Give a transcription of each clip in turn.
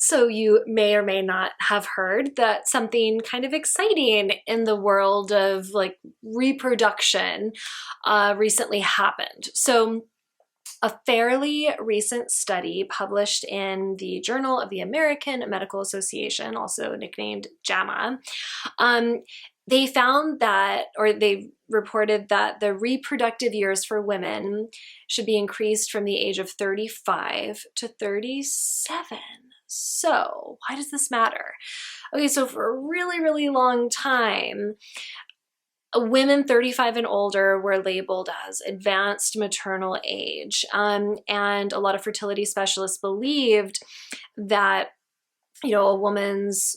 So you may or may not have heard that something kind of exciting in the world of like reproduction recently happened. So a fairly recent study published in the Journal of the American Medical Association, also nicknamed JAMA, they found that, or they reported that the reproductive years for women should be increased from the age of 35 to 37. So why does this matter? Okay, so for a really, really long time, women 35 and older were labeled as advanced maternal age. And a lot of fertility specialists believed that, a woman's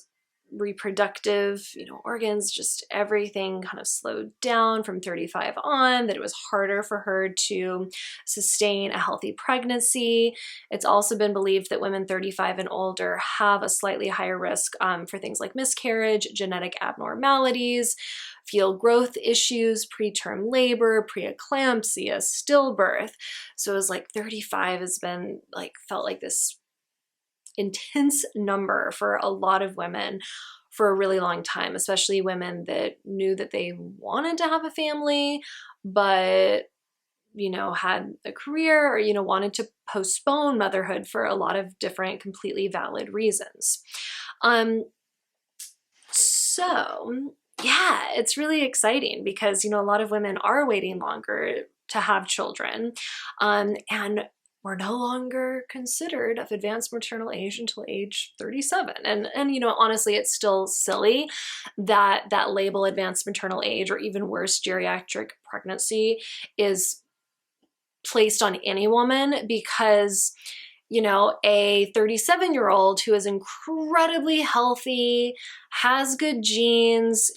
reproductive, organs, just everything kind of slowed down from 35 on, that it was harder for her to sustain a healthy pregnancy. It's also been believed that women 35 and older have a slightly higher risk for things like miscarriage, genetic abnormalities, fetal growth issues, preterm labor, preeclampsia, stillbirth. So it was like 35 has been felt like this intense number for a lot of women for a really long time, especially women that knew that they wanted to have a family, but had a career or wanted to postpone motherhood for a lot of different completely valid reasons. So yeah, it's really exciting because a lot of women are waiting longer to have children, and we're no longer considered of advanced maternal age until age 37. And honestly, it's still silly that that label advanced maternal age, or even worse, geriatric pregnancy, is placed on any woman, because a 37-year-old who is incredibly healthy, has good genes,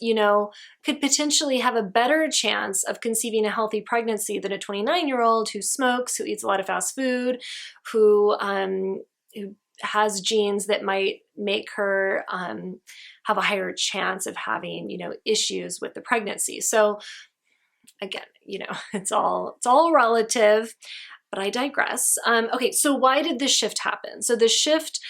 could potentially have a better chance of conceiving a healthy pregnancy than a 29-year-old who smokes, who eats a lot of fast food, who has genes that might make her have a higher chance of having, issues with the pregnancy. So again, it's all relative. But I digress. Okay, so why did this shift happen? So the shift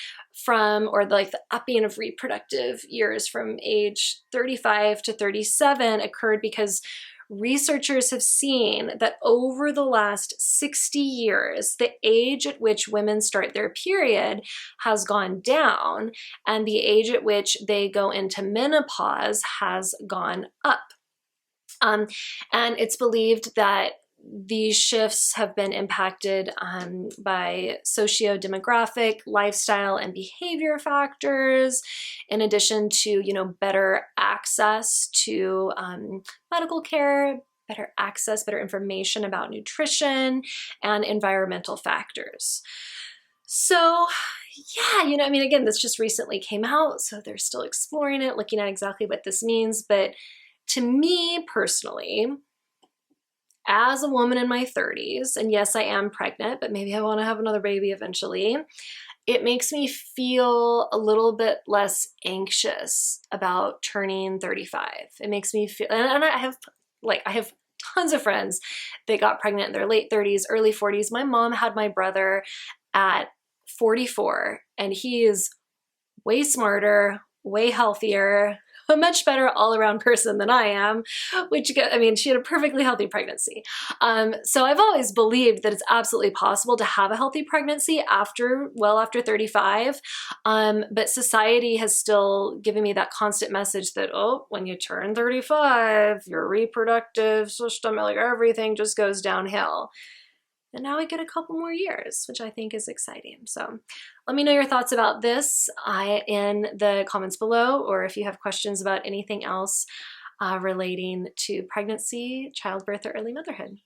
from, or the upping of reproductive years from age 35 to 37 occurred because researchers have seen that over the last 60 years, the age at which women start their period has gone down, and the age at which they go into menopause has gone up. And it's believed that these shifts have been impacted by socio-demographic, lifestyle, and behavior factors, in addition to, better access to medical care, better access, better information about nutrition, and environmental factors. So yeah, again, this just recently came out, so they're still exploring it, looking at exactly what this means. But to me personally, as a woman in my 30s, and yes, I am pregnant, but maybe I want to have another baby eventually, it makes me feel a little bit less anxious about turning 35. It makes me feel, and I have tons of friends that got pregnant in their late 30s, early 40s. My mom had my brother at 44, and he is way smarter, way healthier, a much better all-around person than I am, she had a perfectly healthy pregnancy. So I've always believed that it's absolutely possible to have a healthy pregnancy after 35. But society has still given me that constant message that, when you turn 35, your reproductive system, everything just goes downhill. And now we get a couple more years, which I think is exciting. So let me know your thoughts about this in the comments below, or if you have questions about anything else relating to pregnancy, childbirth, or early motherhood.